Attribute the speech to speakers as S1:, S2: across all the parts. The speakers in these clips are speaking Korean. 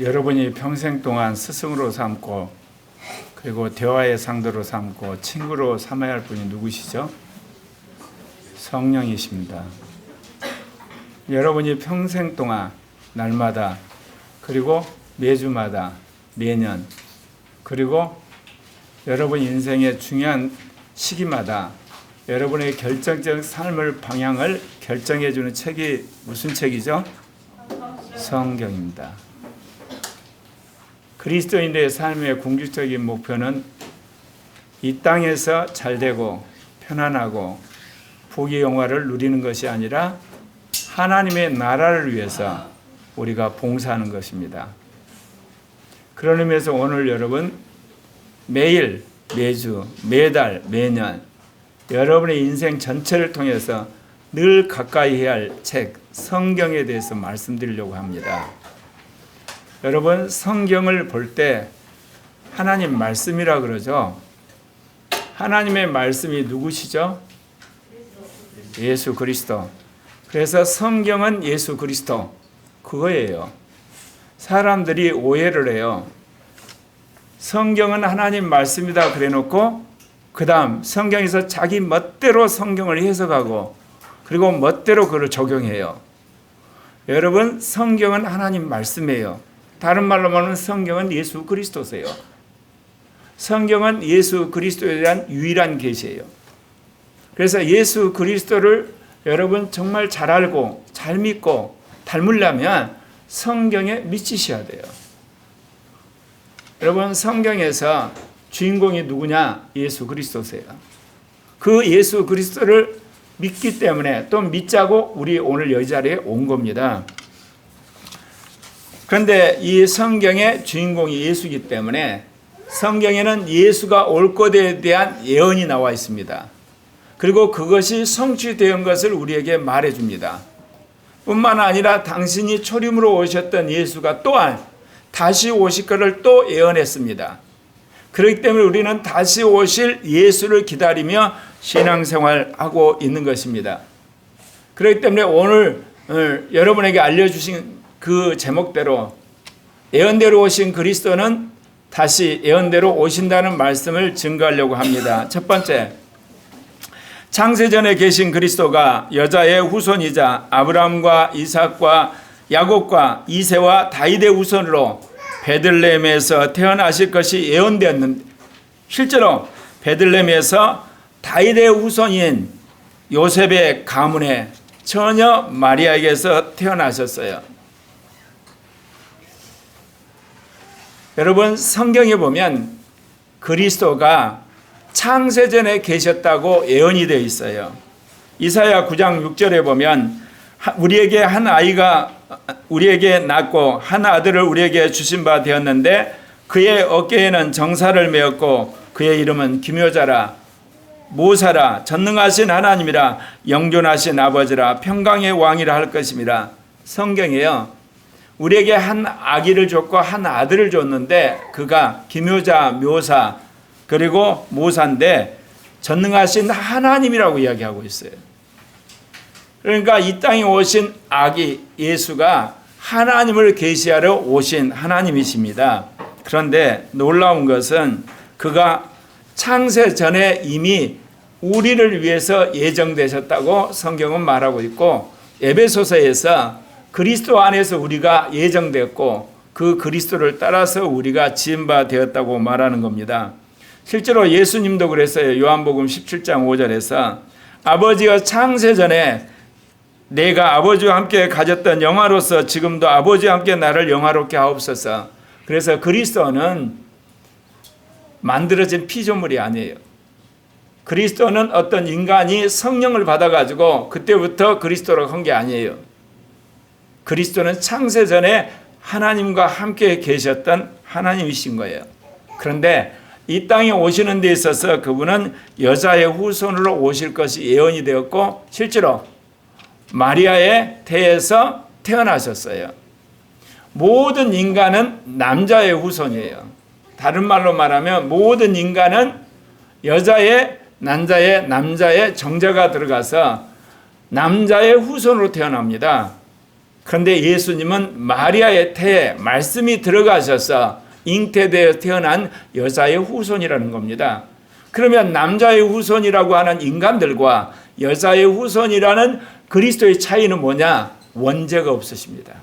S1: 여러분이 평생 동안 스승으로 삼고 그리고 대화의 상대로 삼고 친구로 삼아야 할 분이 누구시죠? 성령이십니다. 여러분이 평생 동안 날마다 그리고 매주마다 매년 그리고 여러분 인생의 중요한 시기마다 여러분의 결정적 삶의 방향을 결정해 주는 책이 무슨 책이죠? 성경입니다. 그리스도인의 삶의 궁극적인 목표는 이 땅에서 잘되고 편안하고 복의 영화를 누리는 것이 아니라 하나님의 나라를 위해서 우리가 봉사하는 것입니다. 그런 의미에서 오늘 여러분 매일, 매주, 매달, 매년 여러분의 인생 전체를 통해서 늘 가까이 해야 할 책, 성경에 대해서 말씀드리려고 합니다. 여러분 성경을 볼 때 하나님 말씀이라 그러죠. 하나님의 말씀이 누구시죠? 예수 그리스도. 그래서 성경은 예수 그리스도 그거예요. 사람들이 오해를 해요. 성경은 하나님 말씀이다 그래놓고 그 다음 성경에서 자기 멋대로 성경을 해석하고 그리고 멋대로 그걸 적용해요. 여러분 성경은 하나님 말씀이에요. 다른 말로 말하면 성경은 예수 그리스도세요. 성경은 예수 그리스도에 대한 유일한 계시예요. 그래서 예수 그리스도를 여러분 정말 잘 알고 잘 믿고 닮으려면 성경에 미치셔야 돼요. 여러분 성경에서 주인공이 누구냐? 예수 그리스도세요. 그 예수 그리스도를 믿기 때문에 또 믿자고 우리 오늘 이 자리에 온 겁니다. 그런데 이 성경의 주인공이 예수이기 때문에 성경에는 예수가 올 것에 대한 예언이 나와 있습니다. 그리고 그것이 성취된 것을 우리에게 말해줍니다. 뿐만 아니라 당신이 초림으로 오셨던 예수가 또한 다시 오실 것을 또 예언했습니다. 그렇기 때문에 우리는 다시 오실 예수를 기다리며 신앙생활하고 있는 것입니다. 그렇기 때문에 오늘 여러분에게 알려주신 그 제목대로 예언대로 오신 그리스도는 다시 예언대로 오신다는 말씀을 증거하려고 합니다. 첫 번째, 창세전에 계신 그리스도가 여자의 후손이자 아브라함과 이삭과 야곱과 이새와 다윗의 후손으로 베들레헴에서 태어나실 것이 예언되었는데 실제로 베들레헴에서 다윗의 후손인 요셉의 가문의 처녀 마리아에게서 태어나셨어요. 여러분 성경에 보면 그리스도가 창세전에 계셨다고 예언이 되어 있어요. 이사야 9장 6절에 보면 우리에게 낳고 한 아들을 우리에게 주신 바 되었는데 그의 어깨에는 정사를 메었고 그의 이름은 기묘자라 모사라 전능하신 하나님이라 영존하신 아버지라 평강의 왕이라 할 것임이라. 성경에요. 우리에게 한 아기를 줬고 한 아들을 줬는데 그가 기묘자, 묘사 그리고 모사인데 전능하신 하나님이라고 이야기하고 있어요. 그러니까 이 땅에 오신 아기 예수가 하나님을 계시하러 오신 하나님이십니다. 그런데 놀라운 것은 그가 창세 전에 이미 우리를 위해서 예정되셨다고 성경은 말하고 있고 에베소서에서 그리스도 안에서 우리가 예정됐고 그 그리스도를 따라서 우리가 지음바 되었다고 말하는 겁니다. 실제로 예수님도 그랬어요. 요한복음 17장 5절에서 아버지가 창세전에 내가 아버지와 함께 가졌던 영화로서 지금도 아버지와 함께 나를 영화롭게 하옵소서. 그래서 그리스도는 만들어진 피조물이 아니에요. 그리스도는 어떤 인간이 성령을 받아가지고 그때부터 그리스도로 한 게 아니에요. 그리스도는 창세전에 하나님과 함께 계셨던 하나님이신 거예요. 그런데 이 땅에 오시는 데 있어서 그분은 여자의 후손으로 오실 것이 예언이 되었고 실제로 마리아의 태에서 태어나셨어요. 모든 인간은 남자의 후손이에요. 다른 말로 말하면 모든 인간은 여자의 남자의 정자가 들어가서 남자의 후손으로 태어납니다. 그런데 예수님은 마리아의 태에 말씀이 들어가셔서 잉태되어 태어난 여자의 후손이라는 겁니다. 그러면 남자의 후손이라고 하는 인간들과 여자의 후손이라는 그리스도의 차이는 뭐냐? 원죄가 없으십니다.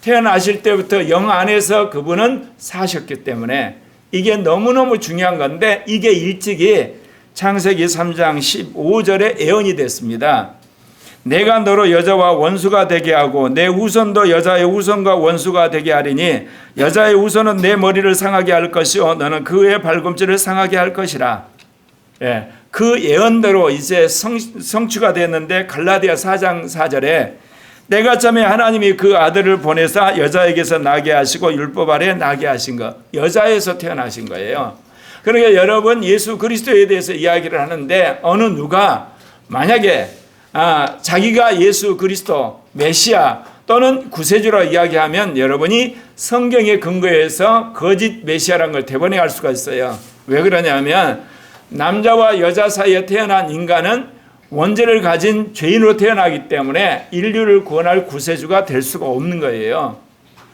S1: 태어나실 때부터 영 안에서 그분은 사셨기 때문에 이게 너무너무 중요한 건데, 이게 일찍이 창세기 3장 15절에 예언이 됐습니다. 내가 너로 여자와 원수가 되게 하고 내 후손도 여자의 후손과 원수가 되게 하리니 여자의 후손은 내 머리를 상하게 할 것이요 너는 그의 발꿈치를 상하게 할 것이라. 예, 그 예언대로 이제 성취가 됐는데, 갈라디아 4장 4절에 내가 참에 하나님이 그 아들을 보내사 여자에게서 나게 하시고 율법 아래 나게 하신 것, 여자에서 태어나신 거예요. 그러니까 여러분, 예수 그리스도에 대해서 이야기를 하는데 어느 누가 만약에 자기가 예수 그리스도 메시아 또는 구세주라 이야기하면 여러분이 성경의 근거에서 거짓 메시아라는 걸 대번에 알 수가 있어요. 왜 그러냐면 남자와 여자 사이에 태어난 인간은 원죄를 가진 죄인으로 태어나기 때문에 인류를 구원할 구세주가 될 수가 없는 거예요.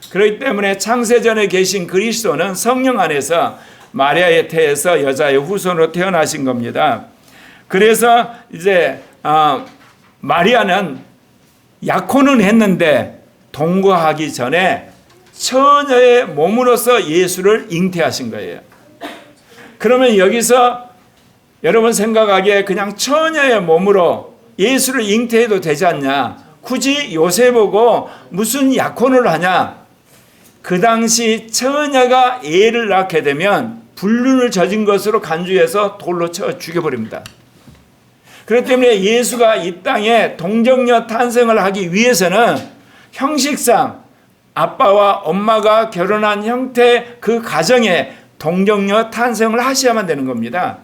S1: 그렇기 때문에 창세전에 계신 그리스도는 성령 안에서 마리아의 태에서 여자의 후손으로 태어나신 겁니다. 그래서 이제 마리아는 약혼은 했는데 동거하기 전에 처녀의 몸으로서 예수를 잉태하신 거예요. 그러면 여기서 여러분 생각하기에 그냥 처녀의 몸으로 예수를 잉태해도 되지 않냐? 굳이 요셉하고 무슨 약혼을 하냐? 그 당시 처녀가 애를 낳게 되면 불륜을 저진 것으로 간주해서 돌로 쳐 죽여버립니다. 그렇기 때문에 예수가 이 땅에 동정녀 탄생을 하기 위해서는 형식상 아빠와 엄마가 결혼한 형태 그 가정에 동정녀 탄생을 하셔야만 되는 겁니다.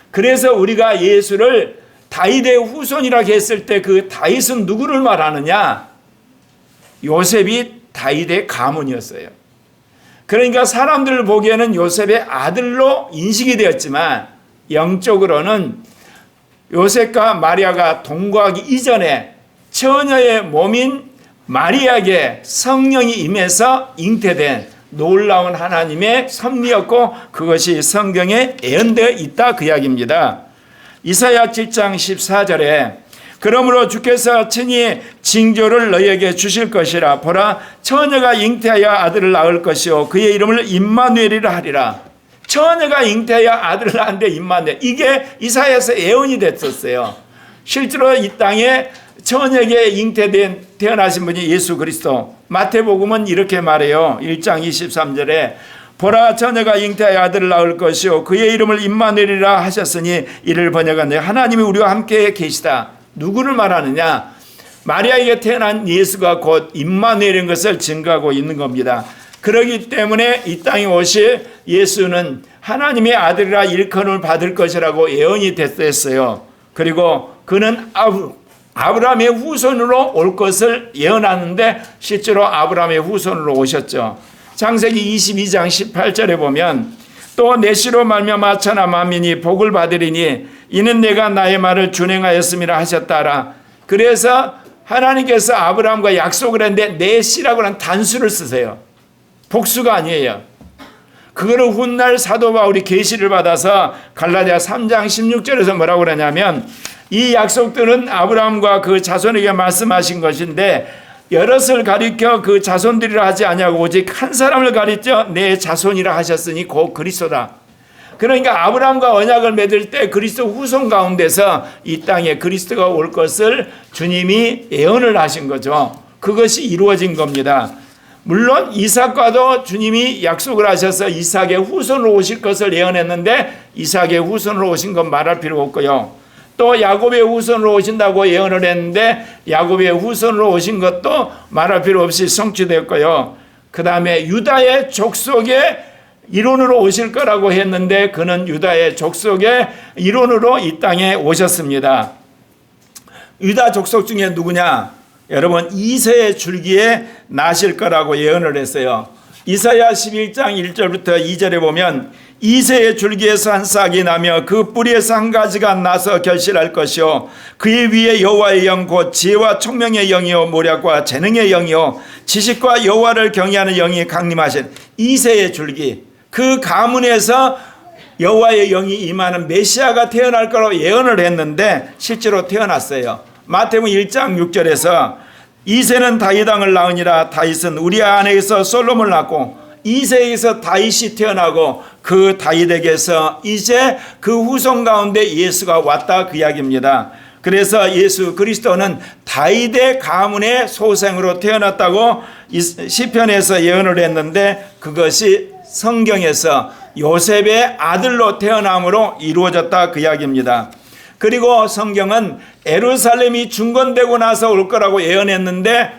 S1: 그래서 우리가 예수를 다윗의 후손이라고 했을 때 그 다윗은 누구를 말하느냐? 요셉이 다윗의 가문이었어요. 그러니까 사람들 보기에는 요셉의 아들로 인식이 되었지만 영적으로는 요셉과 마리아가 동거하기 이전에 처녀의 몸인 마리아에게 성령이 임해서 잉태된 놀라운 하나님의 섭리였고 그것이 성경에 예언되어 있다 그 이야기입니다. 이사야 7장 14절에 그러므로 주께서 친히 징조를 너희에게 주실 것이라. 보라, 처녀가 잉태하여 아들을 낳을 것이요 그의 이름을 임마누엘이라 하리라. 처녀가 잉태하여 아들을 낳는데 임마누엘, 이게 이사야에서 예언이 됐었어요. 실제로 이 땅에 처녀에게 잉태된 태어나신 분이 예수 그리스도. 마태복음은 이렇게 말해요. 1장 23절에 보라, 처녀가 잉태하여 아들을 낳을 것이요 그의 이름을 임마누엘이라 하셨으니 이를 번역하되 하나님이 우리와 함께 계시다. 누구를 말하느냐? 마리아에게 태어난 예수가 곧 임마누엘인 것을 증거하고 있는 겁니다. 그렇기 때문에 이 땅에 오실 예수는 하나님의 아들이라 일컬음을 받을 것이라고 예언이 됐어요. 그리고 그는 아브라함의 후손으로 올 것을 예언하는데 실제로 아브라함의 후손으로 오셨죠. 창세기 22장 18절에 보면 또 내 씨로 말미암아 천하 만민이 복을 받으리니 이는 내가 나의 말을 준행하였음이라 하셨다라. 그래서 하나님께서 아브라함과 약속을 했는데 내 씨라고 하는 단수를 쓰세요. 복수가 아니에요. 그거를 훗날 사도 바울이 계시를 받아서 갈라디아 3장 16절에서 뭐라고 그러냐면 이 약속들은 아브라함과 그 자손에게 말씀하신 것인데 여럿을 가리켜 그 자손들이라 하지 아니하고 오직 한 사람을 가리켜 내 자손이라 하셨으니 곧 그리스도다. 그러니까 아브라함과 언약을 맺을 때 그리스도 후손 가운데서 이 땅에 그리스도가 올 것을 주님이 예언을 하신 거죠. 그것이 이루어진 겁니다. 물론 이삭과도 주님이 약속을 하셔서 이삭의 후손으로 오실 것을 예언했는데 이삭의 후손으로 오신 건 말할 필요 없고요. 또 야곱의 후손으로 오신다고 예언을 했는데 야곱의 후손으로 오신 것도 말할 필요 없이 성취됐고요. 그 다음에 유다의 족속의 이론으로 오실 거라고 했는데 그는 유다의 족속의 이론으로 이 땅에 오셨습니다. 유다 족속 중에 누구냐? 여러분 이새의 줄기에 나실 거라고 예언을 했어요. 이사야 11장 1절부터 2절에 보면 이새의 줄기에서 한 싹이 나며 그 뿌리에서 한 가지가 나서 결실할 것이요 그의 위에 여호와의 영 곧 지혜와 총명의 영이요 모략과 재능의 영이요 지식과 여호와를 경외하는 영이 강림하신 이새의 줄기, 그 가문에서 여호와의 영이 임하는 메시아가 태어날 거라고 예언을 했는데 실제로 태어났어요. 마태복음 1장 6절에서 이새는 다윗 왕을 낳으니라. 다윗은 우리아 아내에서 솔로몬을 낳고 이새에게서 다윗이 태어나고 그 다윗에게서 이제 그 후손 가운데 예수가 왔다, 그 이야기입니다. 그래서 예수 그리스도는 다윗의 가문의 소생으로 태어났다고 시편에서 예언을 했는데 그것이 성경에서 요셉의 아들로 태어남으로 이루어졌다, 그 이야기입니다. 그리고 성경은 예루살렘이 중건되고 나서 올 거라고 예언했는데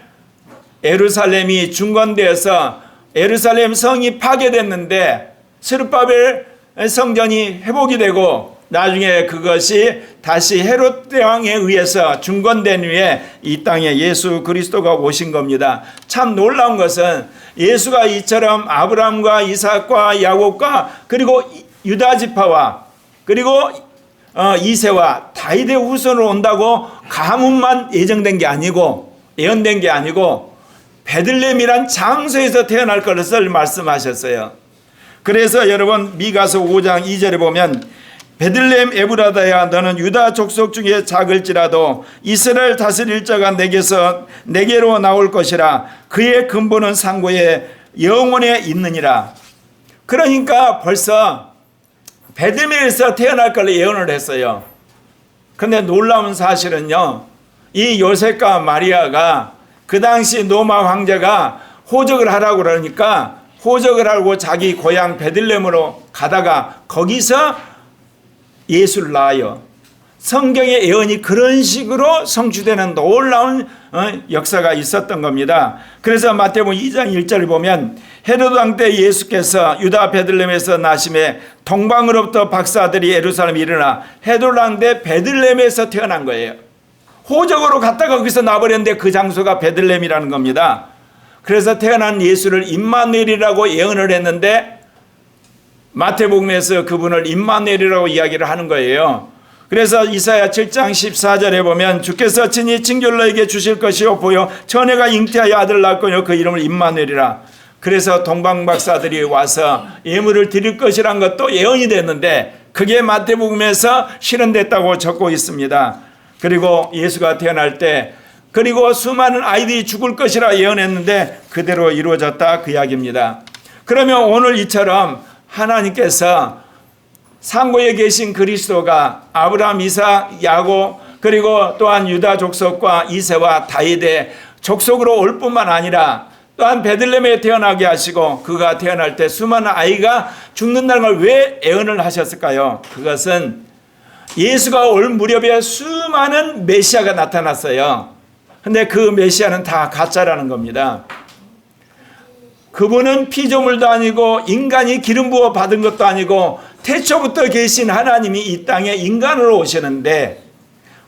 S1: 예루살렘이 중건되어서 예루살렘 성이 파괴됐는데 스룹바벨 성전이 회복이 되고 나중에 그것이 다시 헤롯 대왕에 의해서 중건된 후에 이 땅에 예수 그리스도가 오신 겁니다. 참 놀라운 것은 예수가 이처럼 아브라함과 이삭과 야곱과 그리고 유다 지파와 그리고 이새와 다윗의 후손으로 온다고 가문만 예정된 게 아니고 예언된 게 아니고 베들레헴이란 장소에서 태어날 것을 말씀하셨어요. 그래서 여러분 미가서 5장 2절에 보면 베들레헴 에브라다야 너는 유다 족속 중에 작을지라도 이스라엘 다스릴 자가 내게로 나올 것이라. 그의 근본은 상고에 영원에 있느니라. 그러니까 벌써 베들레헴에서 태어날 걸 예언을 했어요. 그런데 놀라운 사실은요, 이 요셉과 마리아가 그 당시 로마 황제가 호적을 하라고 그러니까 호적을 하고 자기 고향 베들레헴으로 가다가 거기서 예수를 낳아요. 성경의 예언이 그런 식으로 성취되는 놀라운 역사가 있었던 겁니다. 그래서 마태복음 2장 1절을 보면 헤로드 왕 때 예수께서 유다 베들레헴에서 나심에 동방으로부터 박사들이 예루살렘에 일어나 헤로드 왕 때 베들레헴에서 태어난 거예요. 호적으로 갔다가 거기서 나버렸는데 그 장소가 베들레헴이라는 겁니다. 그래서 태어난 예수를 임마누엘이라고 예언을 했는데 마태복음에서 그분을 임마누엘이라고 이야기를 하는 거예요. 그래서 이사야 7장 14절에 보면 주께서 친히 징조로에게 주실 것이요 보여 처녀가 잉태하여 아들을 낳을 거요 그 이름을 임마누엘이라. 그래서 동방박사들이 와서 예물을 드릴 것이란 것도 예언이 됐는데 그게 마태복음에서 실현됐다고 적고 있습니다. 그리고 예수가 태어날 때 그리고 수많은 아이들이 죽을 것이라 예언했는데 그대로 이루어졌다, 그 이야기입니다. 그러면 오늘 이처럼 하나님께서 상고에 계신 그리스도가 아브라함, 이삭, 야곱 그리고 또한 유다 족속과 이새와 다윗의 족속으로 올 뿐만 아니라 또한 베들레헴에 태어나게 하시고 그가 태어날 때 수많은 아이가 죽는다는 걸 왜 예언을 하셨을까요? 그것은 예수가 올 무렵에 수많은 메시아가 나타났어요. 근데 그 메시아는 다 가짜라는 겁니다. 그분은 피조물도 아니고 인간이 기름 부어 받은 것도 아니고 태초부터 계신 하나님이 이 땅에 인간으로 오시는데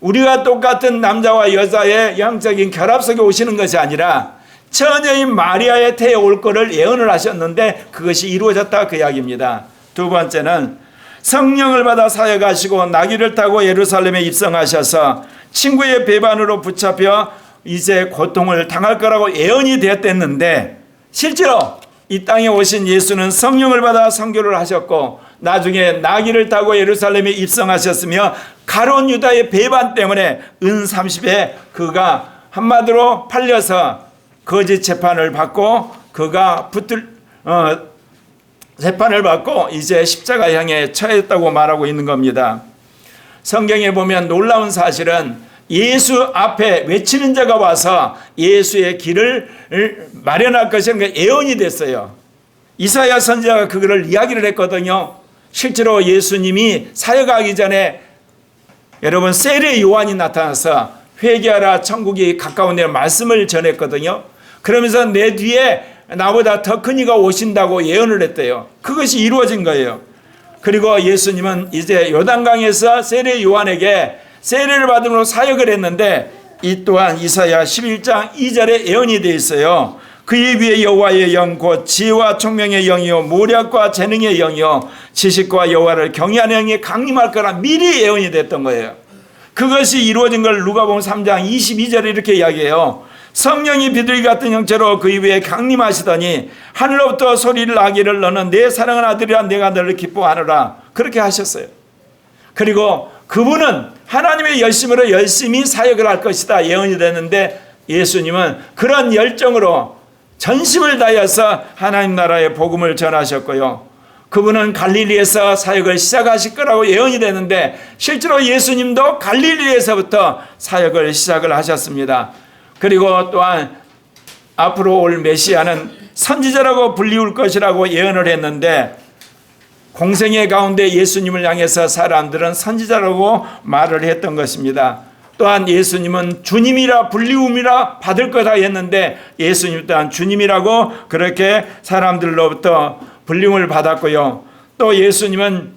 S1: 우리가 똑같은 남자와 여자의 영적인 결합 속에 오시는 것이 아니라 처녀인 마리아의 태에 올 거를 예언을 하셨는데 그것이 이루어졌다, 그 이야기입니다. 두 번째는 성령을 받아 사역하시고 나귀를 타고 예루살렘에 입성하셔서 친구의 배반으로 붙잡혀 이제 고통을 당할 거라고 예언이 되었댔는데 실제로 이 땅에 오신 예수는 성령을 받아 선교를 하셨고 나중에 나귀를 타고 예루살렘에 입성하셨으며 가룟 유다의 배반 때문에 은 30에 그가 한마디로 팔려서 거짓 재판을 받고 그가 재판을 받고 이제 십자가 향해 처했다고 말하고 있는 겁니다. 성경에 보면 놀라운 사실은 예수 앞에 외치는 자가 와서 예수의 길을 마련할 것이라는 게 예언이 됐어요. 이사야 선지자가 그거를 이야기를 했거든요. 실제로 예수님이 사역하기 전에 여러분 세례 요한이 나타나서 회개하라 천국이 가까운 데 말씀을 전했거든요. 그러면서 내 뒤에 나보다 더 큰 이가 오신다고 예언을 했대요. 그것이 이루어진 거예요. 그리고 예수님은 이제 요단강에서 세례 요한에게 세례를 받음으로 사역을 했는데 이 또한 이사야 11장 2절에 예언이 되어 있어요. 그의 위에 여호와의 영 곧 지혜와 총명의 영이요 모략과 재능의 영이요 지식과 여호와를 경외하는 영이 강림할 거라 미리 예언이 됐던 거예요. 그것이 이루어진 걸 누가복음 3장 22절에 이렇게 이야기해요. 성령이 비둘기 같은 형체로 그의 위에 강림하시더니 하늘로부터 소리를 나기를 너는 내 사랑하는 아들이라 내가 너를 기뻐하노라 그렇게 하셨어요. 그리고 그분은 하나님의 열심으로 열심히 사역을 할 것이다 예언이 됐는데 예수님은 그런 열정으로 전심을 다해서 하나님 나라의 복음을 전하셨고요. 그분은 갈릴리에서 사역을 시작하실 거라고 예언이 되는데 실제로 예수님도 갈릴리에서부터 사역을 시작을 하셨습니다. 그리고 또한 앞으로 올 메시아는 선지자라고 불리울 것이라고 예언을 했는데 공생애 가운데 예수님을 향해서 사람들은 선지자라고 말을 했던 것입니다. 또한 예수님은 주님이라 불리움이라 받을 거다 했는데 예수님 또한 주님이라고 그렇게 사람들로부터 불림을 받았고요. 또 예수님은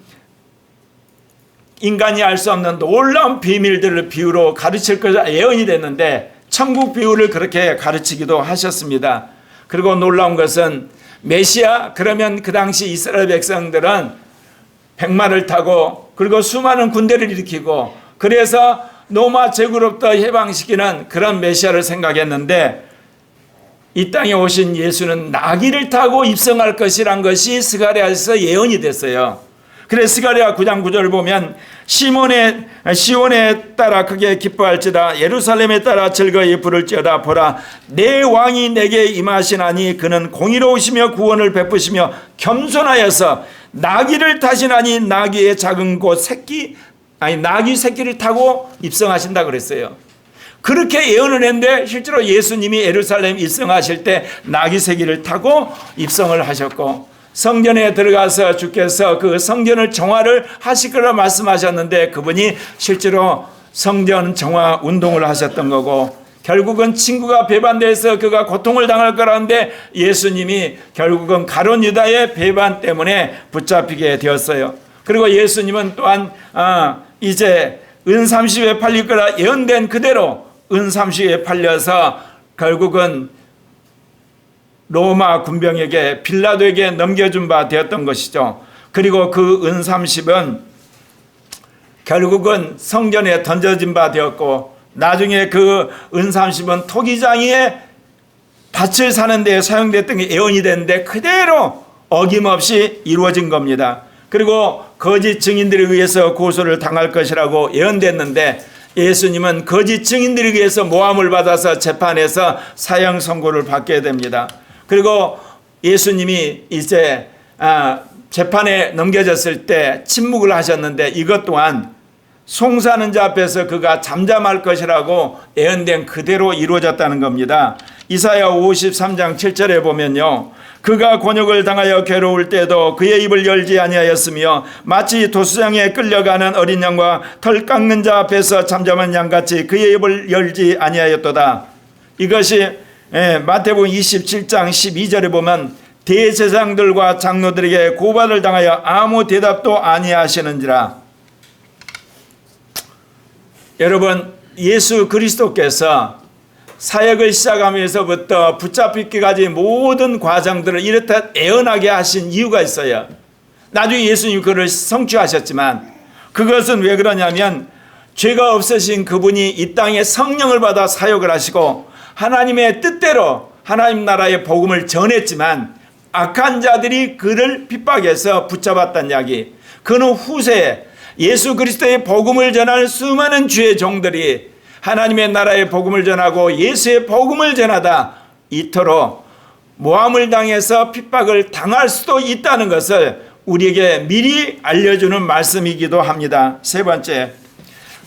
S1: 인간이 알 수 없는 놀라운 비밀들을 비유로 가르칠 것이 예언이 됐는데 천국 비유를 그렇게 가르치기도 하셨습니다. 그리고 놀라운 것은 메시아 그러면 그 당시 이스라엘 백성들은 백마를 타고 그리고 수많은 군대를 일으키고 그래서 로마 제국으로부터 해방시키는 그런 메시아를 생각했는데 이 땅에 오신 예수는 나귀를 타고 입성할 것이란 것이 스가랴에서 예언이 됐어요. 그래서 스가랴 9장 9절을 보면 시온에 따라 크게 기뻐할지라 예루살렘에 따라 즐거이 부를지어다 보라 내 왕이 내게 임하시나니 그는 공의로우시며 구원을 베푸시며 겸손하여서 나귀를 타시나니 나귀의 작은 곳 나귀 새끼를 타고 입성하신다 그랬어요. 그렇게 예언을 했는데 실제로 예수님이 예루살렘 입성하실 때 나귀 새끼를 타고 입성을 하셨고 성전에 들어가서 주께서 그 성전을 정화를 하실 거라 말씀하셨는데 그분이 실제로 성전 정화 운동을 하셨던 거고 결국은 친구가 배반돼서 그가 고통을 당할 거라는데 예수님이 결국은 가룟 유다의 배반 때문에 붙잡히게 되었어요. 그리고 예수님은 또한 이제 은 30에 팔릴 거라 예언된 그대로 은 30에 팔려서 결국은 로마 군병에게 빌라도에게 넘겨준 바 되었던 것이죠. 그리고 그 은 30은 결국은 성전에 던져진 바 되었고 나중에 그 은 30은 토기장이에 밭을 사는 데 사용됐던 게 예언이 됐는데 그대로 어김없이 이루어진 겁니다. 그리고 거짓 증인들에 의해서 고소를 당할 것이라고 예언됐는데 예수님은 거짓 증인들에 의해서 모함을 받아서 재판에서 사형 선고를 받게 됩니다. 그리고 예수님이 이제 재판에 넘겨졌을 때 침묵을 하셨는데 이것 또한 송사하는 자 앞에서 그가 잠잠할 것이라고 예언된 그대로 이루어졌다는 겁니다. 이사야 53장 7절에 보면요. 그가 곤욕을 당하여 괴로울 때도 그의 입을 열지 아니하였으며 마치 도수장에 끌려가는 어린 양과 털 깎는 자 앞에서 잠잠한 양같이 그의 입을 열지 아니하였도다. 이것이 마태복음 27장 12절에 보면 대제사장들과 장로들에게 고발을 당하여 아무 대답도 아니하시는지라. 여러분 예수 그리스도께서 사역을 시작하면서부터 붙잡히기까지 모든 과정들을 이렇듯 애연하게 하신 이유가 있어요. 나중에 예수님 그를 성취하셨지만 그것은 왜 그러냐면 죄가 없으신 그분이 이 땅에 성령을 받아 사역을 하시고 하나님의 뜻대로 하나님 나라의 복음을 전했지만 악한 자들이 그를 핍박해서 붙잡았다는 이야기. 그는 후세에 예수 그리스도의 복음을 전할 수많은 주의 종들이 하나님의 나라의 복음을 전하고 예수의 복음을 전하다 이토록 모함을 당해서 핍박을 당할 수도 있다는 것을 우리에게 미리 알려주는 말씀이기도 합니다. 세 번째,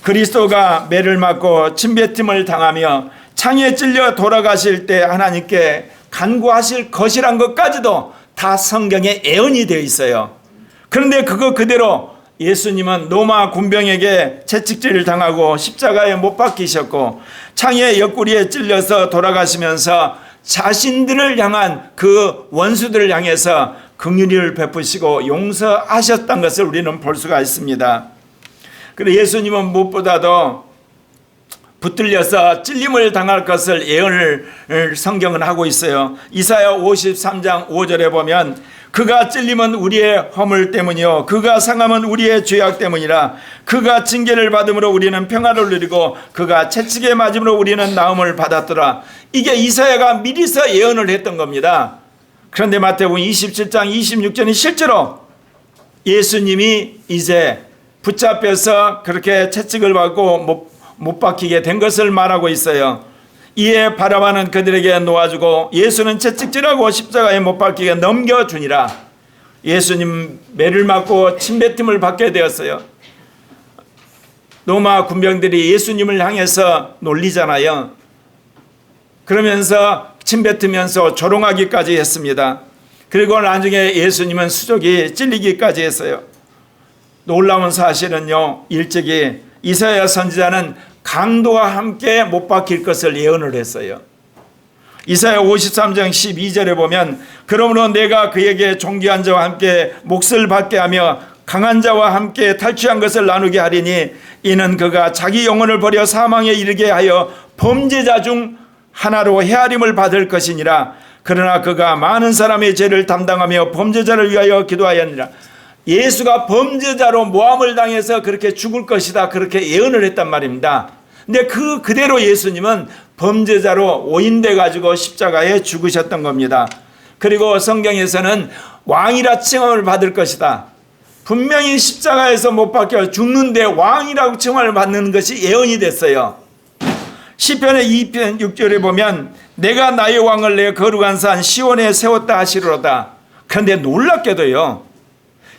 S1: 그리스도가 매를 맞고 침뱉음을 당하며 창에 찔려 돌아가실 때 하나님께 간구하실 것이란 것까지도 다 성경에 예언이 되어 있어요. 그런데 그거 그대로 예수님은 로마 군병에게 채찍질을 당하고 십자가에 못 박히셨고 창의 옆구리에 찔려서 돌아가시면서 자신들을 향한 그 원수들을 향해서 긍휼을 베푸시고 용서하셨던 것을 우리는 볼 수가 있습니다. 그리고 예수님은 무엇보다도 붙들려서 찔림을 당할 것을 예언을 성경은 하고 있어요. 이사야 53장 5절에 보면 그가 찔림은 우리의 허물 때문이요 그가 상함은 우리의 죄악 때문이라. 그가 징계를 받음으로 우리는 평화를 누리고 그가 채찍에 맞음으로 우리는 나음을 받았더라. 이게 이사야가 미리서 예언을 했던 겁니다. 그런데 마태복음 27장 26절은 실제로 예수님이 이제 붙잡혀서 그렇게 채찍을 받고 못 박히게 된 것을 말하고 있어요. 이에 바라바는 그들에게 놓아주고 예수는 채찍질하고 십자가에 못 박히게 넘겨주니라. 예수님 매를 맞고 침뱉음을 받게 되었어요. 로마 군병들이 예수님을 향해서 놀리잖아요. 그러면서 침뱉으면서 조롱하기까지 했습니다. 그리고 나중에 예수님은 수족이 찔리기까지 했어요. 놀라운 사실은요, 일찍이 이사야 선지자는 강도와 함께 못 박힐 것을 예언을 했어요. 이사야 53장 12절에 보면 그러므로 내가 그에게 존귀한 자와 함께 몫을 받게 하며 강한 자와 함께 탈취한 것을 나누게 하리니 이는 그가 자기 영혼을 버려 사망에 이르게 하여 범죄자 중 하나로 헤아림을 받을 것이니라. 그러나 그가 많은 사람의 죄를 담당하며 범죄자를 위하여 기도하였느니라. 예수가 범죄자로 모함을 당해서 그렇게 죽을 것이다, 그렇게 예언을 했단 말입니다. 근데 그대로 예수님은 범죄자로 오인돼 가지고 십자가에 죽으셨던 겁니다. 그리고 성경에서는 왕이라 칭함을 받을 것이다. 분명히 십자가에서 못 박혀 죽는데 왕이라고 칭함을 받는 것이 예언이 됐어요. 시편의 2편 6절에 보면 내가 나의 왕을 내 거룩한 산 시온에 세웠다 하시리로다. 그런데 놀랍게도요,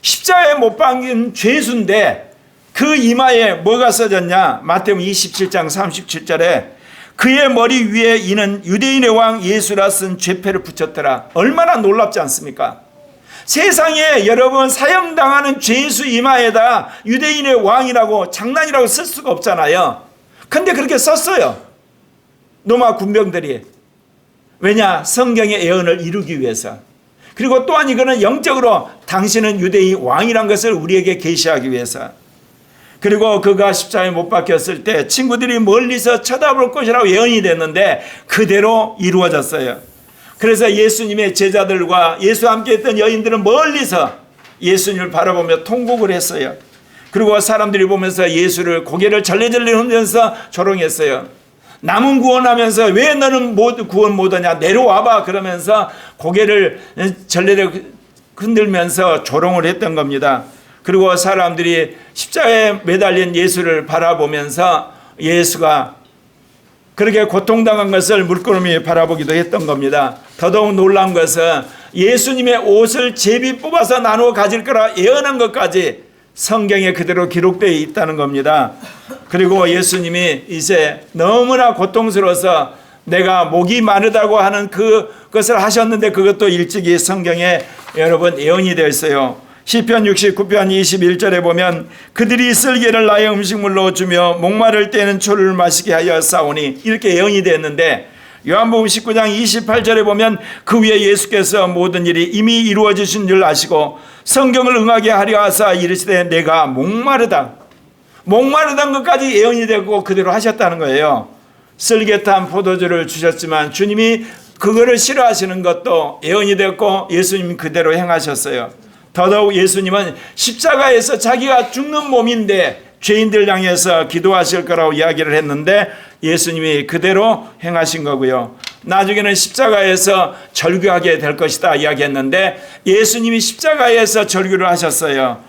S1: 십자가에 못 박힌 죄수인데 그 이마에 뭐가 써졌냐? 마태복음 27장 37절에 그의 머리 위에 이는 유대인의 왕 예수라 쓴 죄패를 붙였더라. 얼마나 놀랍지 않습니까? 세상에 여러분 사형당하는 죄수 이마에다 유대인의 왕이라고 장난이라고 쓸 수가 없잖아요. 근데 그렇게 썼어요, 로마 군병들이. 왜냐? 성경의 예언을 이루기 위해서. 그리고 또한 이거는 영적으로 당신은 유대인 왕이란 것을 우리에게 계시하기 위해서. 그리고 그가 십자가에 못 박혔을 때 친구들이 멀리서 쳐다볼 것이라고 예언이 됐는데 그대로 이루어졌어요. 그래서 예수님의 제자들과 예수와 함께 했던 여인들은 멀리서 예수님을 바라보며 통곡을 했어요. 그리고 사람들이 보면서 예수를 고개를 절레절레 흔들면서 조롱했어요. 남은 구원하면서 왜 너는 구원 못하냐, 내려와봐, 그러면서 고개를 절레절레 흔들면서 조롱을 했던 겁니다. 그리고 사람들이 십자가에 매달린 예수를 바라보면서 예수가 그렇게 고통당한 것을 물끄러미 바라보기도 했던 겁니다. 더더욱 놀라운 것은 예수님의 옷을 제비 뽑아서 나누어 가질 거라 예언한 것까지 성경에 그대로 기록되어 있다는 겁니다. 그리고 예수님이 이제 너무나 고통스러워서 내가 목이 마르다고 하는 그것을 하셨는데 그것도 일찍이 성경에 여러분 예언이 되어 있어요. 시편 69편 21절에 보면 그들이 쓸개를 나의 음식물로 주며 목마를 때는 초를 마시게 하여 싸우니, 이렇게 예언이 됐는데 요한복음 19장 28절에 보면 그 위에 예수께서 모든 일이 이미 이루어지신 줄 아시고 성경을 응하게 하려 하사 이르시되 내가 목마르다는 것까지 예언이 되고 그대로 하셨다는 거예요. 쓸개탄 포도주를 주셨지만 주님이 그거를 싫어하시는 것도 예언이 됐고 예수님 그대로 행하셨어요. 더더욱 예수님은 십자가에서 자기가 죽는 몸인데 죄인들 향해서 기도하실 거라고 이야기를 했는데 예수님이 그대로 행하신 거고요. 나중에는 십자가에서 절규하게 될 것이다 이야기했는데 예수님이 십자가에서 절규를 하셨어요.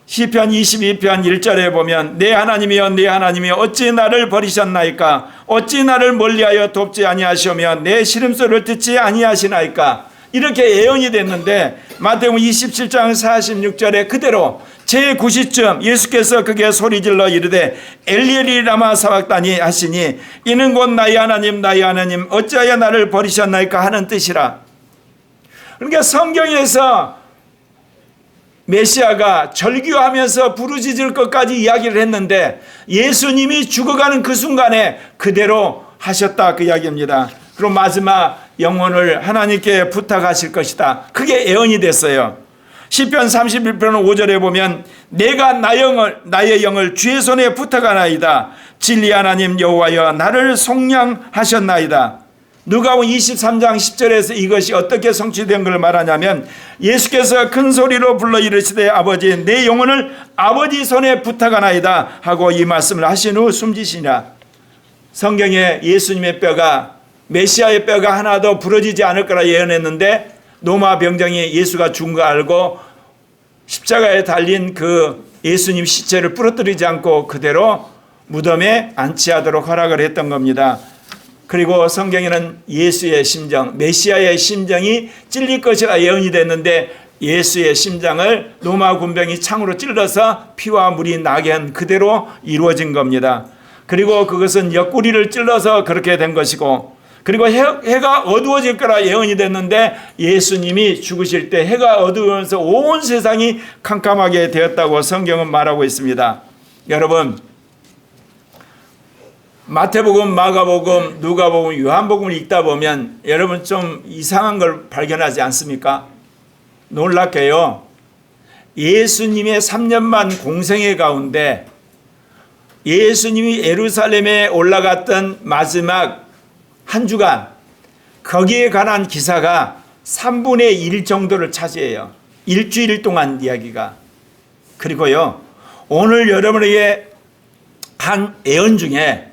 S1: 시편 22편 1절에 보면 내 하나님이여 내 하나님이여 어찌 나를 버리셨나이까, 어찌 나를 멀리하여 돕지 아니하시며 내 시름소리를 듣지 아니하시나이까, 이렇게 예언이 됐는데 마태복음 27장 46절에 그대로 제9시쯤 예수께서 그게 소리질러 이르되 엘리엘이 라마 사박다니 하시니 이는 곧 나의 하나님 나의 하나님 어찌하여 나를 버리셨나이까 하는 뜻이라. 그러니까 성경에서 메시아가 절규하면서 부르짖을 것까지 이야기를 했는데 예수님이 죽어가는 그 순간에 그대로 하셨다, 그 이야기입니다. 그리고 마지막 영혼을 하나님께 부탁하실 것이다, 그게 예언이 됐어요. 시편 31편 5절에 보면 내가 나의 영을 주의 손에 부탁하나이다. 진리 하나님 여호와여 나를 속량하셨나이다. 누가복음 23장 10절에서 이것이 어떻게 성취된 걸 말하냐면 예수께서 큰 소리로 불러 이르시되 아버지 내 영혼을 아버지 손에 부탁하나이다 하고 이 말씀을 하신 후 숨지시니라. 성경에 예수님의 뼈가 메시아의 뼈가 하나도 부러지지 않을 거라 예언했는데 로마 병정이 예수가 죽은 거 알고 십자가에 달린 그 예수님 시체를 부러뜨리지 않고 그대로 무덤에 안치하도록 허락을 했던 겁니다. 그리고 성경에는 예수의 심정, 메시아의 심정이 찔릴 것이라 예언이 됐는데 예수의 심장을 로마 군병이 창으로 찔러서 피와 물이 나게 한 그대로 이루어진 겁니다. 그리고 그것은 옆구리를 찔러서 그렇게 된 것이고, 그리고 해가 어두워질 거라 예언이 됐는데 예수님이 죽으실 때 해가 어두우면서 온 세상이 캄캄하게 되었다고 성경은 말하고 있습니다. 여러분, 마태복음, 마가복음, 누가복음, 요한복음을 읽다 보면 여러분 좀 이상한 걸 발견하지 않습니까? 놀랍게요. 예수님의 3년만 공생애 가운데 예수님이 예루살렘에 올라갔던 마지막 한 주간 거기에 관한 기사가 3분의 1 정도를 차지해요. 일주일 동안 이야기가. 그리고요, 오늘 여러분에게 한 예언 중에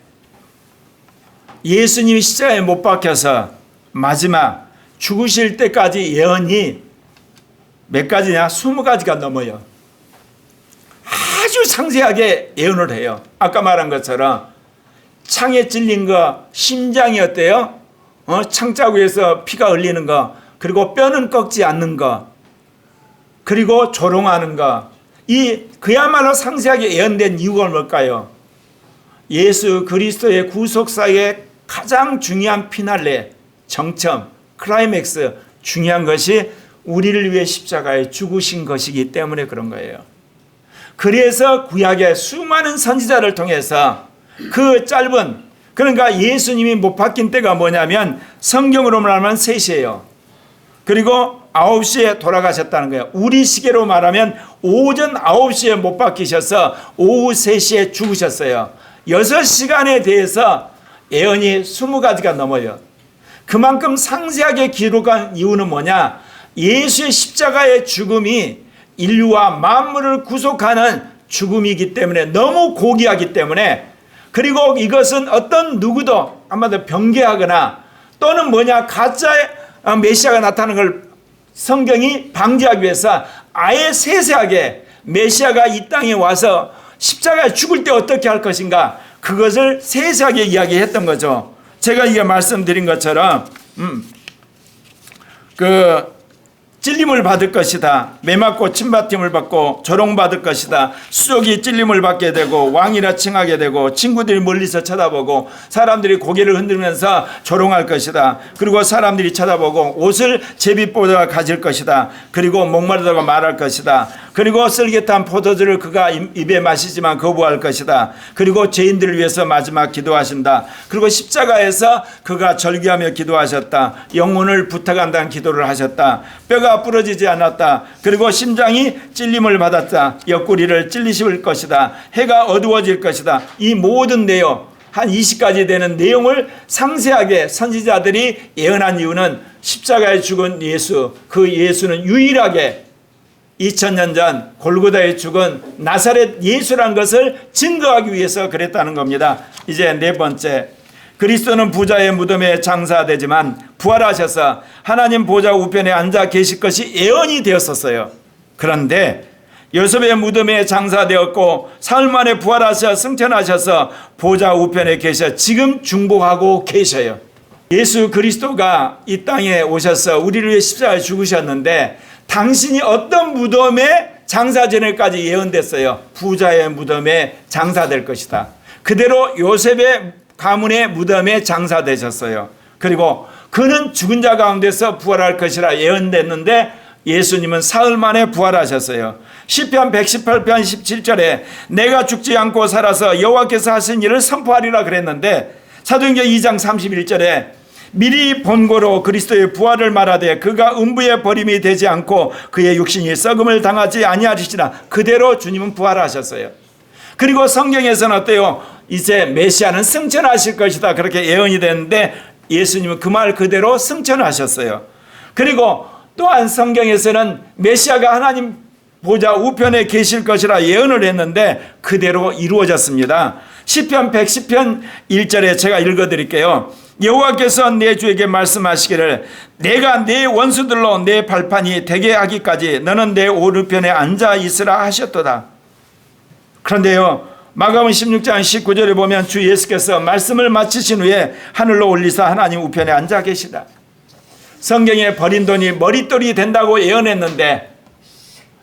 S1: 예수님이 십자가에 못 박혀서 마지막 죽으실 때까지 예언이 몇 가지냐? 20가지가 넘어요. 아주 상세하게 예언을 해요. 아까 말한 것처럼 창에 찔린 거, 심장이 어때요? 창자국에서 피가 흘리는 거, 그리고 뼈는 꺾지 않는 거, 그리고 조롱하는 거. 이 그야말로 상세하게 예언된 이유가 뭘까요? 예수 그리스도의 구속사의 가장 중요한 피날레, 정점, 클라이맥스, 중요한 것이 우리를 위해 십자가에 죽으신 것이기 때문에 그런 거예요. 그래서 구약의 수많은 선지자를 통해서 그 짧은, 그러니까 예수님이 못 박힌 때가 뭐냐면 성경으로 말하면 3시예요. 그리고 9시에 돌아가셨다는 거예요. 우리 시계로 말하면 오전 9시에 못 박히셔서 오후 3시에 죽으셨어요. 6시간에 대해서 예언이 20가지가 넘어요. 그만큼 상세하게 기록한 이유는 뭐냐? 예수의 십자가의 죽음이 인류와 만물을 구속하는 죽음이기 때문에, 너무 고귀하기 때문에, 그리고 이것은 어떤 누구도 한마디로 변개하거나 또는 뭐냐 가짜의 메시아가 나타나는 걸 성경이 방지하기 위해서 아예 세세하게 메시아가 이 땅에 와서 십자가에 죽을 때 어떻게 할 것인가, 그것을 세세하게 이야기했던 거죠. 제가 이게 말씀드린 것처럼 찔림을 받을 것이다. 매맞고 침받힘을 받고 조롱받을 것이다. 수족이 찔림을 받게 되고 왕이라 칭하게 되고 친구들이 멀리서 쳐다보고 사람들이 고개를 흔들면서 조롱할 것이다. 그리고 사람들이 쳐다보고 옷을 제비보다 가질 것이다. 그리고 목마르다고 말할 것이다. 그리고 쓸개탄 포도주를 그가 입에 마시지만 거부할 것이다. 그리고 죄인들을 위해서 마지막 기도하신다. 그리고 십자가에서 그가 절규하며 기도하셨다. 영혼을 부탁한다는 기도를 하셨다. 뼈가 부러지지 않았다. 그리고 심장이 찔림을 받았다. 옆구리를 찔리실 것이다. 해가 어두워질 것이다. 이 모든 내용, 한 20가지 되는 내용을 상세하게 선지자들이 예언한 이유는 십자가에 죽은 예수, 그 예수는 유일하게 2000년 전 골고다에 죽은 나사렛 예수라는 것을 증거하기 위해서 그랬다는 겁니다. 이제 4번째, 그리스도는 부자의 무덤에 장사되지만 부활하셔서 하나님 보좌 우편에 앉아 계실 것이 예언이 되었었어요. 그런데 요셉의 무덤에 장사되었고 사흘 만에 부활하셔 승천하셔서 보좌 우편에 계셔 지금 중보하고 계셔요. 예수 그리스도가 이 땅에 오셔서 우리를 위해 십자가에 죽으셨는데 당신이 어떤 무덤에 장사전에까지 예언됐어요. 부자의 무덤에 장사될 것이다. 그대로 요셉의 가문의 무덤에 장사되셨어요. 그리고 그는 죽은 자 가운데서 부활할 것이라 예언됐는데 예수님은 사흘 만에 부활하셨어요. 시편 118편 17절에 내가 죽지 않고 살아서 여호와께서 하신 일을 선포하리라 그랬는데 사도행전 2장 31절에 미리 본고로 그리스도의 부활을 말하되 그가 음부의 버림이 되지 않고 그의 육신이 썩음을 당하지 아니하리시나 그대로 주님은 부활하셨어요. 그리고 성경에서는 어때요? 이제 메시아는 승천하실 것이다 그렇게 예언이 됐는데 예수님은 그 말 그대로 승천하셨어요. 그리고 또한 성경에서는 메시아가 하나님 보좌 우편에 계실 것이라 예언을 했는데 그대로 이루어졌습니다. 시편 110편 1절에 제가 읽어드릴게요. 여호와께서 내 주에게 말씀하시기를 내가 내 원수들로 내 발판이 되게 하기까지 너는 내 오른편에 앉아 있으라 하셨도다. 그런데요, 마가복음 16장 19절에 보면 주 예수께서 말씀을 마치신 후에 하늘로 올리사 하나님 우편에 앉아 계시다. 성경에 버린 돈이 머릿돌이 된다고 예언했는데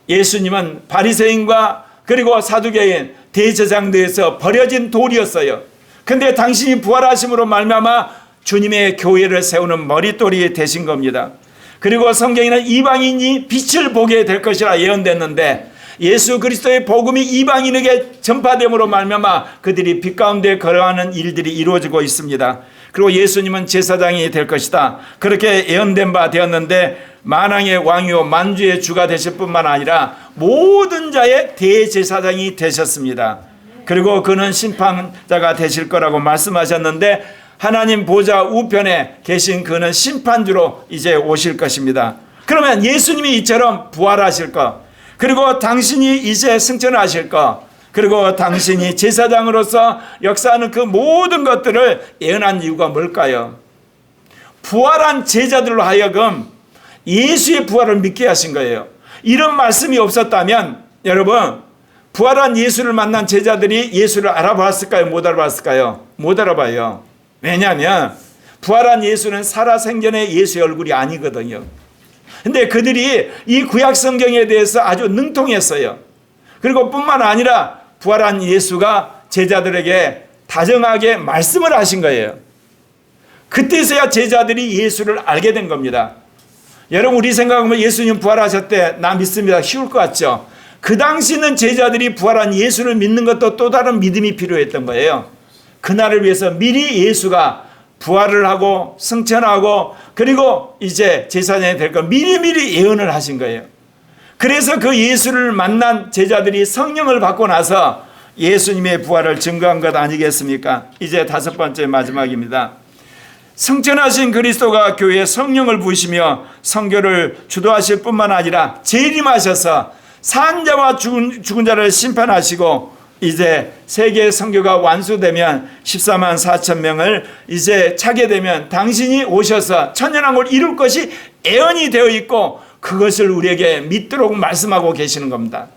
S1: 예수님은 바리새인과 그리고 사두개인 대제사장들에서 버려진 돌이었어요. 근데 당신이 부활하심으로 말미암아 주님의 교회를 세우는 머릿돌이 되신 겁니다. 그리고 성경에는 이방인이 빛을 보게 될 것이라 예언됐는데 예수 그리스도의 복음이 이방인에게 전파됨으로 말미암아 그들이 빛 가운데 걸어가는 일들이 이루어지고 있습니다. 그리고 예수님은 제사장이 될 것이다 그렇게 예언된 바 되었는데 만왕의 왕이요 만주의 주가 되실 뿐만 아니라 모든 자의 대제사장이 되셨습니다. 그리고 그는 심판자가 되실 거라고 말씀하셨는데 하나님 보좌 우편에 계신 그는 심판주로 이제 오실 것입니다. 그러면 예수님이 이처럼 부활하실 것, 그리고 당신이 이제 승천하실 것, 그리고 당신이 제사장으로서 역사하는 그 모든 것들을 예언한 이유가 뭘까요? 부활한 제자들로 하여금 예수의 부활을 믿게 하신 거예요. 이런 말씀이 없었다면 여러분 부활한 예수를 만난 제자들이 예수를 알아봤을까요? 못 알아봤을까요? 못 알아봐요. 왜냐하면 부활한 예수는 살아생전의 예수의 얼굴이 아니거든요. 근데 그들이 이 구약 성경에 대해서 아주 능통했어요. 그리고 뿐만 아니라 부활한 예수가 제자들에게 다정하게 말씀을 하신 거예요. 그때서야 제자들이 예수를 알게 된 겁니다. 여러분 우리 생각하면 예수님 부활하셨대 나 믿습니다 쉬울 것 같죠? 그 당시는 제자들이 부활한 예수를 믿는 것도 또 다른 믿음이 필요했던 거예요. 그날을 위해서 미리 예수가 부활을 하고 승천하고 그리고 이제 제사장이 될 걸 미리미리 예언을 하신 거예요. 그래서 그 예수를 만난 제자들이 성령을 받고 나서 예수님의 부활을 증거한 것 아니겠습니까? 이제 다섯 번째 마지막입니다. 승천하신 그리스도가 교회에 성령을 부으시며 선교를 주도하실 뿐만 아니라 재림하셔서 산자와 죽은 자를 심판하시고 이제 세계 선교가 완수되면 14만 4천 명을 이제 차게 되면 당신이 오셔서 천년왕국을 이룰 것이 예언이 되어 있고 그것을 우리에게 믿도록 말씀하고 계시는 겁니다.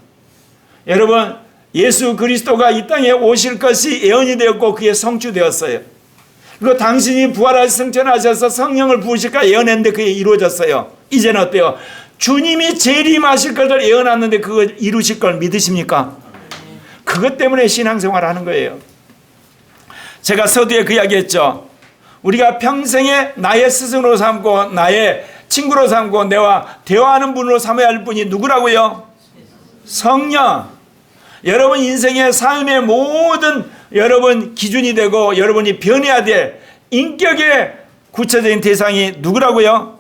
S1: 여러분 예수 그리스도가 이 땅에 오실 것이 예언이 되었고 그게 성취되었어요. 그리고 당신이 부활하셔서 승천하셔서 성령을 부으실까 예언했는데 그게 이루어졌어요. 이제는 어때요? 주님이 재림하실 것을 예언했는데 그거 이루실 걸 믿으십니까? 그것 때문에 신앙생활을 하는 거예요. 제가 서두에 그 이야기했죠. 우리가 평생에 나의 스승으로 삼고 나의 친구로 삼고 내와 대화하는 분으로 삼아야 할 분이 누구라고요? 성령. 여러분 인생의 삶의 모든 여러분 기준이 되고 여러분이 변해야 될 인격의 구체적인 대상이 누구라고요?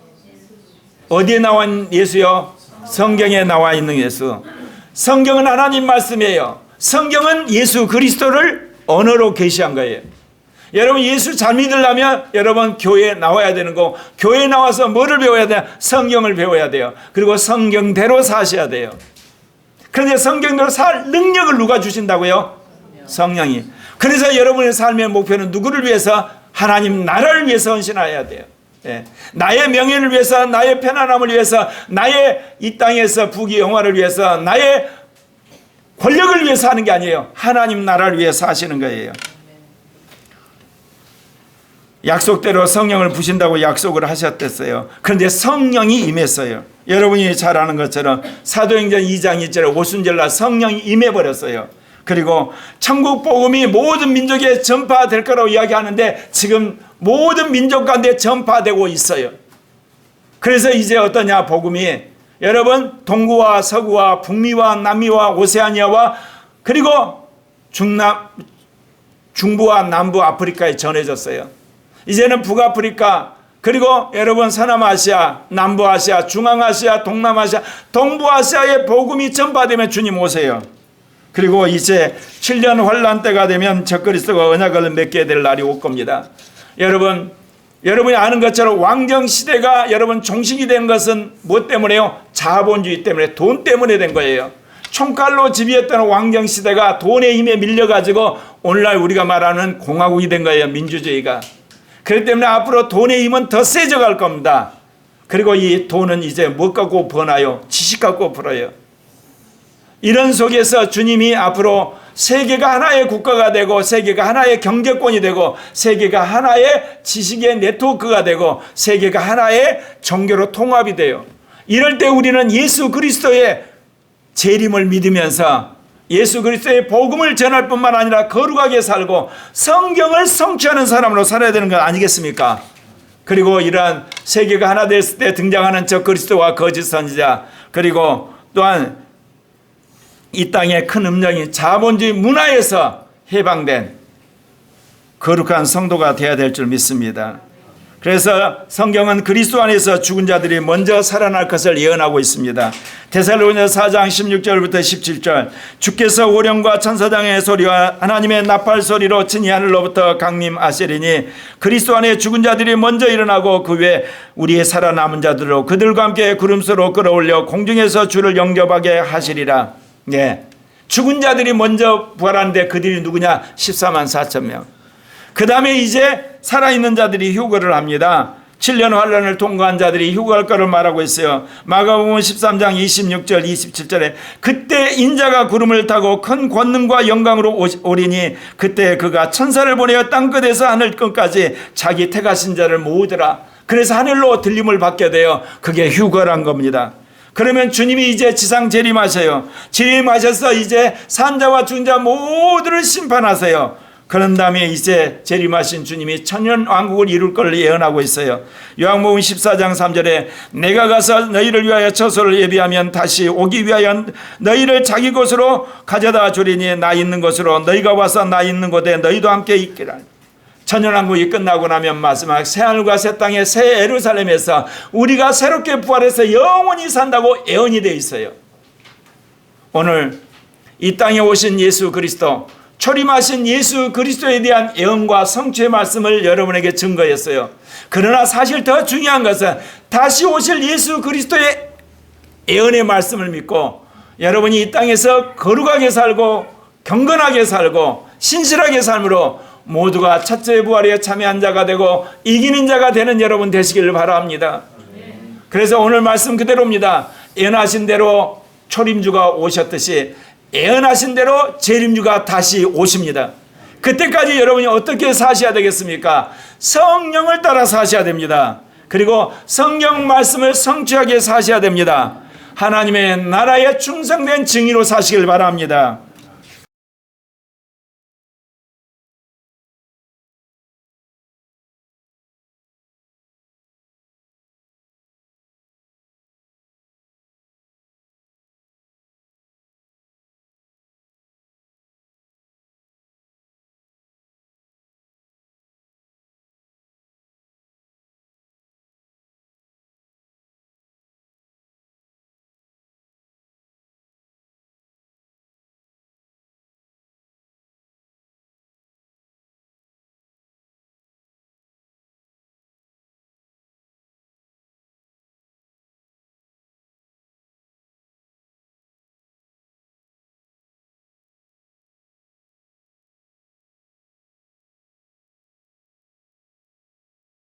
S1: 어디에 나와 있는 예수요? 성경에 나와 있는 예수. 성경은 하나님 말씀이에요. 성경은 예수 그리스도를 언어로 계시한 거예요. 여러분 예수 잘 믿으려면 여러분 교회에 나와야 되는 거, 교회에 나와서 뭐를 배워야 돼요? 성경을 배워야 돼요. 그리고 성경대로 사셔야 돼요. 그런데 성경대로 살 능력을 누가 주신다고요? 성령이. 그래서 여러분의 삶의 목표는 누구를 위해서? 하나님 나라를 위해서 헌신해야 돼요. 예. 나의 명예를 위해서, 나의 편안함을 위해서, 나의 이 땅에서 부귀 영화를 위해서, 나의 권력을 위해서 하는 게 아니에요. 하나님 나라를 위해서 하시는 거예요. 약속대로 성령을 부신다고 약속을 하셨댔어요. 그런데 성령이 임했어요. 여러분이 잘 아는 것처럼 사도행전 2장 2절에 오순절날 성령이 임해버렸어요. 그리고 천국 복음이 모든 민족에 전파될 거라고 이야기하는데 지금 모든 민족 가운데 전파되고 있어요. 그래서 이제 어떠냐 복음이 여러분 동구와 서구와 북미와 남미와 오세아니아와 그리고 중부와 남부 아프리카에 전해졌어요. 이제는 북아프리카 그리고 여러분 서남아시아, 남부아시아, 중앙아시아, 동남아시아, 동부아시아의 복음이 전파되면 주님 오세요. 그리고 이제 7년 환란 때가 되면 적그리스도가 언약을 맺게 될 날이 올 겁니다. 여러분이 아는 것처럼 왕정 시대가 여러분 종식이 된 것은 무엇 때문에요? 자본주의 때문에, 돈 때문에 된 거예요. 총칼로 지배했던 왕정 시대가 돈의 힘에 밀려가지고 오늘날 우리가 말하는 공화국이 된 거예요. 민주주의가. 그렇기 때문에 앞으로 돈의 힘은 더 세져갈 겁니다. 그리고 이 돈은 이제 뭐 갖고 버나요? 지식 갖고 벌어요. 이런 속에서 주님이 앞으로 세계가 하나의 국가가 되고, 세계가 하나의 경제권이 되고, 세계가 하나의 지식의 네트워크가 되고, 세계가 하나의 종교로 통합이 돼요. 이럴 때 우리는 예수 그리스도의 재림을 믿으면서 예수 그리스도의 복음을 전할 뿐만 아니라 거룩하게 살고 성경을 성취하는 사람으로 살아야 되는 것 아니겠습니까? 그리고 이러한 세계가 하나 됐을 때 등장하는 저 그리스도와 거짓 선지자, 그리고 또한 이 땅의 큰 음령인 자본주의 문화에서 해방된 거룩한 성도가 되어야 될 줄 믿습니다. 그래서 성경은 그리스도 안에서 죽은 자들이 먼저 살아날 것을 예언하고 있습니다. 데살로니가서 4장 16절부터 17절, 주께서 오령과 천사장의 소리와 하나님의 나팔 소리로 친히 하늘로부터 강림하시리니 그리스도 안에 죽은 자들이 먼저 일어나고 그 외에 우리의 살아남은 자들로 그들과 함께 구름수로 끌어올려 공중에서 주를 영접하게 하시리라. 네. 죽은 자들이 먼저 부활하는데 그들이 누구냐? 14만 4천 명. 그 다음에 이제 살아있는 자들이 휴거를 합니다. 7년 환란을 통과한 자들이 휴거할 것을 말하고 있어요. 마가복음 13장 26절 27절에 그때 인자가 구름을 타고 큰 권능과 영광으로 오리니 그때 그가 천사를 보내어 땅끝에서 하늘 끝까지 자기 택하신 자를 모으더라. 그래서 하늘로 들림을 받게 되어 그게 휴거란 겁니다. 그러면 주님이 이제 지상 재림하셔요. 재림하셔서 이제 산자와 죽은 자 모두를 심판하세요. 그런 다음에 이제 재림하신 주님이 천년 왕국을 이룰 걸 예언하고 있어요. 요한복음 14장 3절에 내가 가서 너희를 위하여 처소를 예비하면 다시 오기 위하여 너희를 자기 곳으로 가져다 주리니 나 있는 곳으로 너희가 와서 나 있는 곳에 너희도 함께 있기라. 천년 왕국이 끝나고 나면 마지막 새하늘과 새 땅의 새 예루살렘에서 우리가 새롭게 부활해서 영원히 산다고 예언이 되어 있어요. 오늘 이 땅에 오신 예수 그리스도, 초림하신 예수 그리스도에 대한 예언과 성취의 말씀을 여러분에게 증거했어요. 그러나 사실 더 중요한 것은 다시 오실 예수 그리스도의 예언의 말씀을 믿고 여러분이 이 땅에서 거룩하게 살고 경건하게 살고 신실하게 삶으로 모두가 첫째 부활에 참여한 자가 되고 이기는 자가 되는 여러분 되시기를 바랍니다. 그래서 오늘 말씀 그대로입니다. 예언하신 대로 초림주가 오셨듯이 예언하신 대로 재림주가 다시 오십니다. 그때까지 여러분이 어떻게 사셔야 되겠습니까? 성령을 따라 사셔야 됩니다. 그리고 성경 말씀을 성취하게 사셔야 됩니다. 하나님의 나라에 충성된 증인으로 사시길 바랍니다.